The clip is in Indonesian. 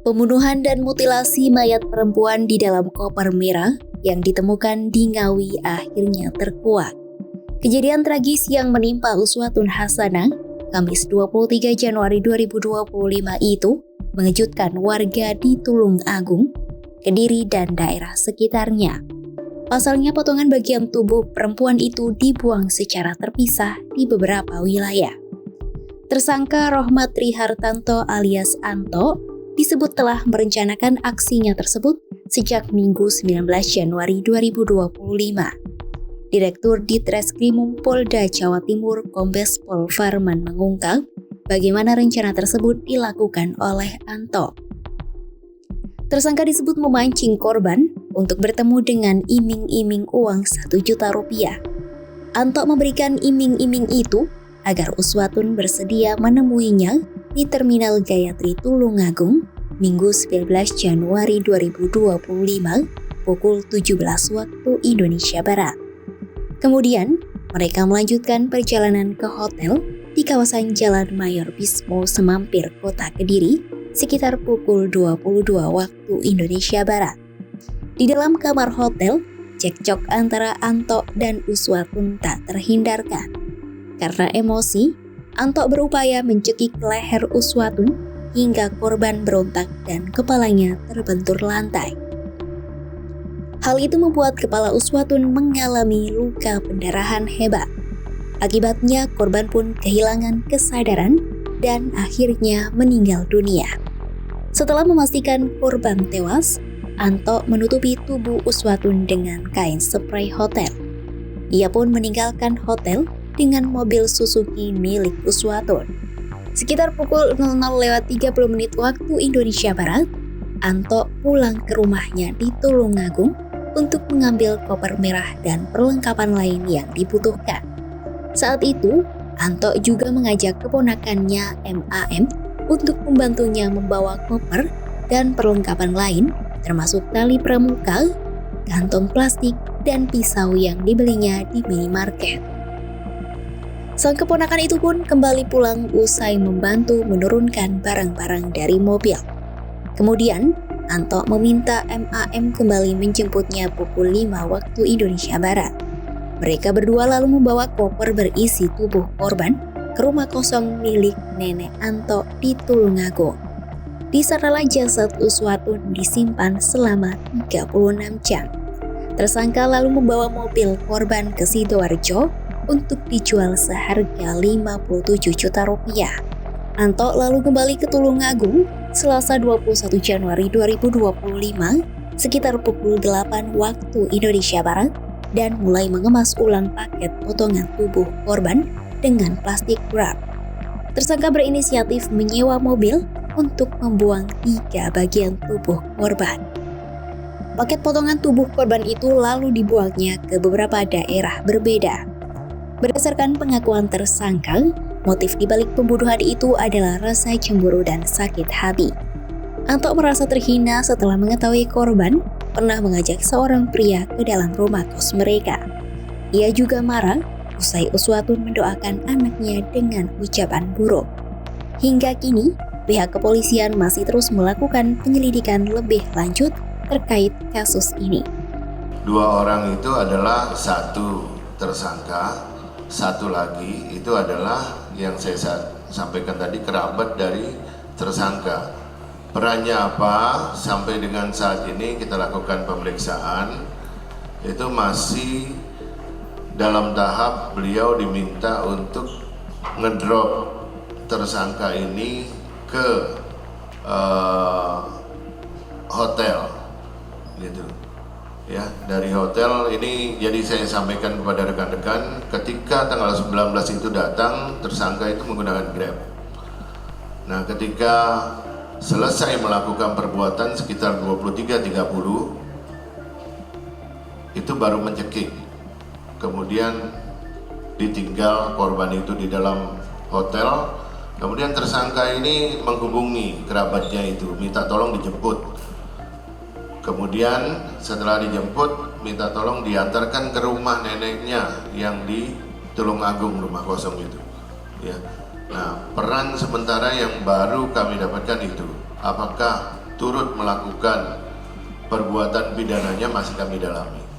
Pembunuhan dan mutilasi mayat perempuan di dalam koper merah yang ditemukan di Ngawi akhirnya terkuak. Kejadian tragis yang menimpa Uswatun Hasanah Kamis 23 Januari 2025 itu mengejutkan warga di Tulung Agung, Kediri, dan daerah sekitarnya. Pasalnya potongan bagian tubuh perempuan itu dibuang secara terpisah di beberapa wilayah. Tersangka Rohmat Trihartanto alias Anto disebut telah merencanakan aksinya tersebut sejak Minggu 19 Januari 2025. Direktur Ditreskrimum Polda Jawa Timur Kombes Pol Farman mengungkap bagaimana rencana tersebut dilakukan oleh Anto. Tersangka disebut memancing korban untuk bertemu dengan iming-iming uang 1 juta rupiah. Anto memberikan iming-iming itu agar Uswatun bersedia menemuinya di Terminal Gayatri Tulung Agung, Minggu 19 Januari 2025, pukul 17 waktu Indonesia Barat. Kemudian, mereka melanjutkan perjalanan ke hotel di kawasan Jalan Mayor Bismo Semampir, Kota Kediri, sekitar pukul 22 waktu Indonesia Barat. Di dalam kamar hotel, cekcok antara Anto dan Uswatun tak terhindarkan. Karena emosi, Anto berupaya mencekik leher Uswatun hingga korban berontak dan kepalanya terbentur lantai. Hal itu membuat kepala Uswatun mengalami luka pendarahan hebat. Akibatnya korban pun kehilangan kesadaran dan akhirnya meninggal dunia. Setelah memastikan korban tewas, Anto menutupi tubuh Uswatun dengan kain spray hotel. Ia pun meninggalkan hotel dengan mobil Suzuki milik Uswatun. Sekitar pukul 00.30 waktu Indonesia Barat, Anto pulang ke rumahnya di Tulung Agung untuk mengambil koper merah dan perlengkapan lain yang dibutuhkan. Saat itu, Anto juga mengajak keponakannya MAM untuk membantunya membawa koper dan perlengkapan lain, termasuk tali pramuka, kantong plastik, dan pisau yang dibelinya di minimarket. Sang keponakan itu pun kembali pulang usai membantu menurunkan barang-barang dari mobil. Kemudian, Anto meminta MAM kembali menjemputnya pukul 5 waktu Indonesia Barat. Mereka berdua lalu membawa koper berisi tubuh korban ke rumah kosong milik nenek Anto di Tulung Agung. Di sanalah jasad Uswatun disimpan selama 36 jam. Tersangka lalu membawa mobil korban ke Sidoarjo untuk dijual seharga 57 juta rupiah. Anto lalu kembali ke Tulung Agung Selasa 21 Januari 2025 sekitar pukul 8 waktu Indonesia Barat dan mulai mengemas ulang paket potongan tubuh korban dengan plastik wrap. Tersangka berinisiatif menyewa mobil untuk membuang 3 bagian tubuh korban. Paket potongan tubuh korban itu lalu dibuangnya ke beberapa daerah berbeda. Berdasarkan pengakuan tersangka, motif dibalik pembunuhan itu adalah rasa cemburu dan sakit hati. Anto merasa terhina setelah mengetahui korban pernah mengajak seorang pria ke dalam rumah kos mereka. Ia juga marah usai Uswatun mendoakan anaknya dengan ucapan buruk. Hingga kini, pihak kepolisian masih terus melakukan penyelidikan lebih lanjut terkait kasus ini. 2 orang itu adalah satu tersangka, satu lagi itu adalah yang saya sampaikan tadi kerabat dari tersangka. Perannya apa sampai dengan saat ini kita lakukan pemeriksaan, itu masih dalam tahap beliau diminta untuk ngedrop tersangka ini ke hotel gitu. Ya, dari hotel ini jadi saya sampaikan kepada rekan-rekan ketika tanggal 19 itu datang, tersangka itu menggunakan Grab. Nah, ketika selesai melakukan perbuatan sekitar 23.30 itu baru mencekik. Kemudian ditinggal korban itu di dalam hotel. Kemudian tersangka ini menghubungi kerabatnya itu, minta tolong dijemput. Kemudian setelah dijemput, minta tolong diantarkan ke rumah neneknya yang di Tulung Agung, rumah kosong itu. Ya. Nah, peran sementara yang baru kami dapatkan itu, apakah turut melakukan perbuatan pidananya masih kami dalami.